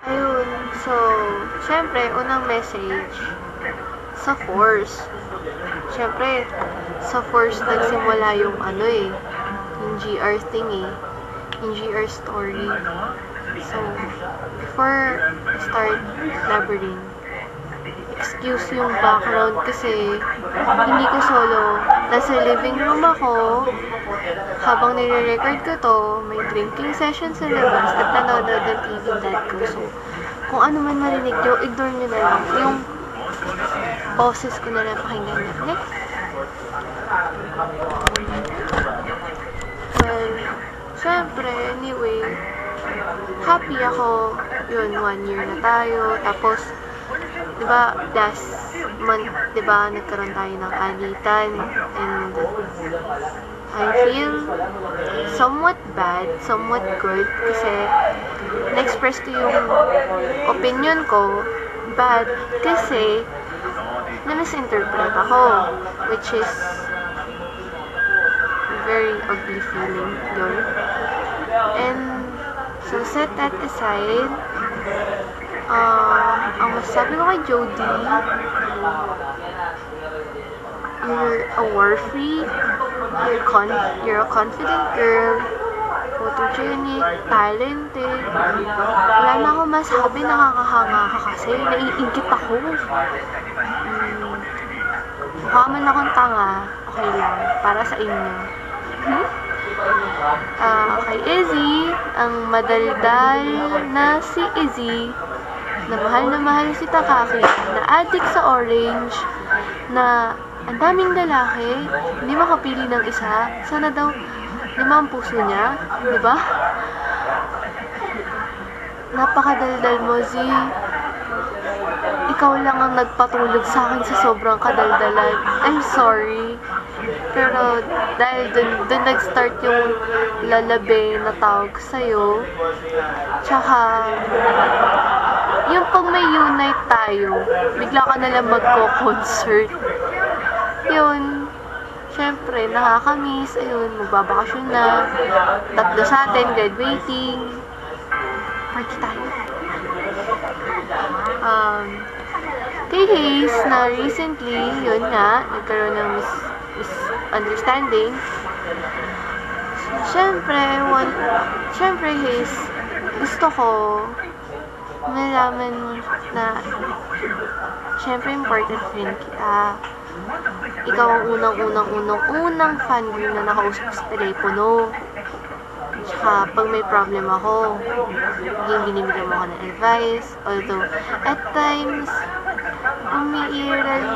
Ayun, so, syempre, unang message, sa Force. Syempre, sa Force nagsimula yung yung GR thing yung GR story. So, before I start blabbering, excuse yung background kasi hindi ko solo. Nasa living room ako, habang nire-record ko to, may drinking session sa labas at nanonood ng TV dad ko. So, kung ano man marinig nyo, ignore nyo na lang. Yung boses ko na lang pakinggan nyo. Next. Well, syempre, anyway, happy ako. Yun, 1 year na tayo. Tapos, diba, last month, diba, nagkaroon tayo ng alitan. And, I feel somewhat bad, somewhat good, kasi na-express ko yung opinion ko, bad, kasi na-misinterpret ako, which is very ugly feeling yun. And, so set that aside, ang masasabi ko kay Jody, you're a war freak, you're a confident girl, photogenic, talented. Wala na akong masabi, nakakahanga ka kasi, naiingit ako. Mukha man akong tanga, okay lang, para sa inyo. Kay Izzy, ang madaldal na si Izzy, na mahal si Takaki, na addict sa orange, na ang daming lalaki, hindi makapili ng isa, sana daw 5 ang puso niya, di ba? Napakadaldal mo, Z. Ikaw lang ang nagpatulog sa akin sa sobrang kadaldalan. I'm sorry. Pero dahil dun nag-start yung lalabe na tawag sa'yo. Tsaka, yung pag may unite tayo, bigla ka nalang magko-concert. Yun, syempre, nakakamiss. Ayun, magbabakasyon na. 3 sa atin, graduating. Party tayo. Kay Hayes, na recently, yun nga, nagkaroon ng misunderstanding. Syempre, Hayes, gusto ko malaman mo na syempre important friend kita. Ikaw ang unang fangirl na nakausap sa telepono. Tsaka, pag may problem ako, binibigyan mo ako ng advice. Although, at times, umiiral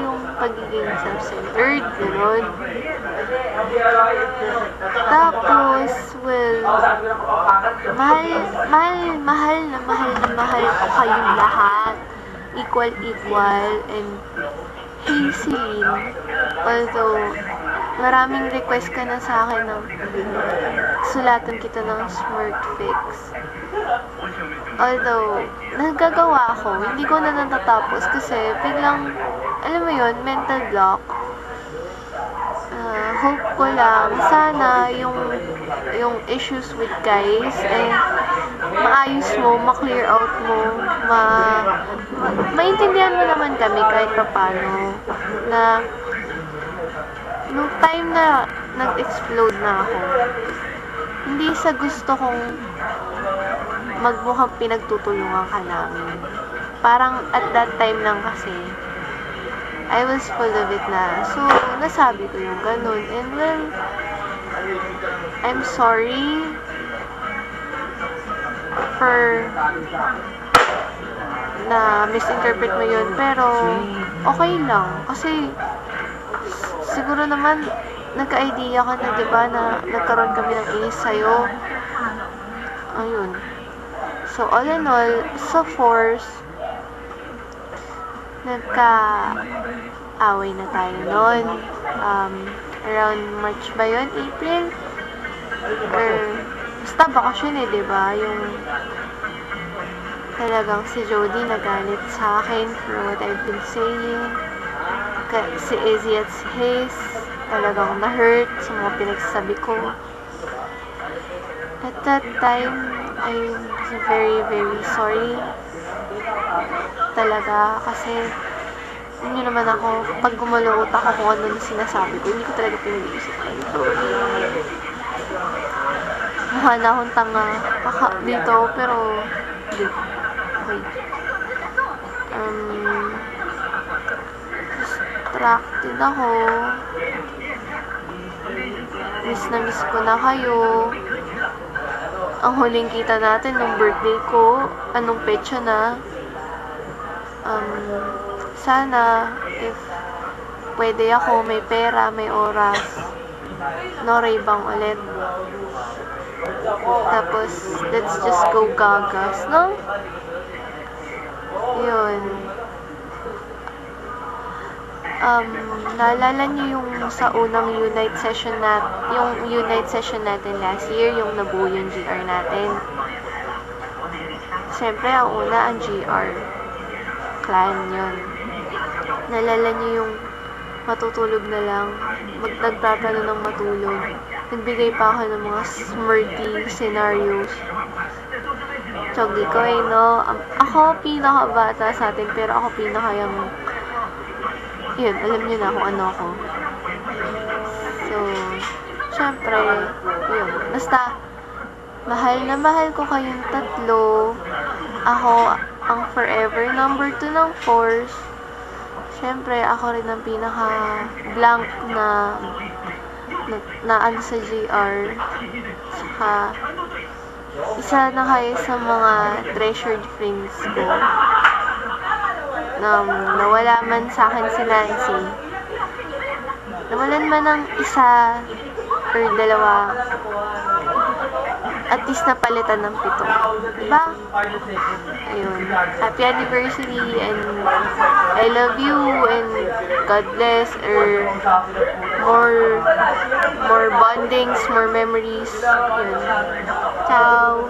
yung pagiging self-centered, gano'n. Tapos, well, mahal ko kayong lahat. Equal, and Hazelyn, although, maraming request ka na sa akin ng sulatan kita ng smirk fix. Although, nagagawa ko, hindi ko na natatapos kasi biglang, alam mo yun, mental block. Hope ko lang, sana yung issues with guys, maayos mo, ma-clear out mo, maintindihan mo naman kami kahit papano, na nung time na nag-explode na ako, hindi sa gusto kong magmukhang pinagtutulungan ka namin. Parang at that time lang kasi, I was full of it na. So, nasabi ko yung ganun. And well, I'm sorry for na misinterpret mo yun. Pero, okay lang. Kasi, siguro naman, nagka-idea ka na, diba, na nagkaroon kami ng inis sa'yo. Ayun. So, all in all, sa Force, nagka-away na tayo noon. Around March ba yun? April? Or, basta bakasyon diba? Yung talagang si Jody nagalit sa akin for what I've been saying. Si Izzy at si Hayes talagang na-hurt sa mga pinagsasabi ko. At that time, I'm very, very sorry. Talaga, kasi yun nyo naman ako, pag gumalaw utak ako kung ano na sinasabi ko, hindi ko talaga pinag-iisip. I'm sorry. Mukha na akong tanga dito, pero hindi. Okay. Distracted ako. Miss na miss ko na kayo. Ang huling kita natin nung birthday ko, anong petsa na. Sana, if pwede ako, may pera, may oras, no Ray-Ban ulit. Tapos, let's just go gagas, no? Yun. Naalala niyo yung sa unang Unite session natin last year, yung nabuo yung GR natin. Siyempre, ang una, ang GR clan yun. Naalala niyo yung matutulog na lang, nagtaplano ng matulog. Nagbigay pa ako ng mga smirty scenarios. Chogi ko no? Ako pinakabata sa atin, pero ako pinakayang yun, alam niyo na kung ano ako. So, syempre, yun. Basta, mahal na mahal ko kayong tatlo. Ako, ang forever number 2 ng Force. Syempre, ako rin ang pinaka-blank na ano sa GR. Saka, isa na kayo sa mga treasured friends ko. Nawala man sa akin si Nancy. Nawalan man ng isa or dalawa. At least napalitan ng 7. Diba? Ayun. Happy anniversary and I love you and God bless or more bondings, more memories. Yun. Ciao!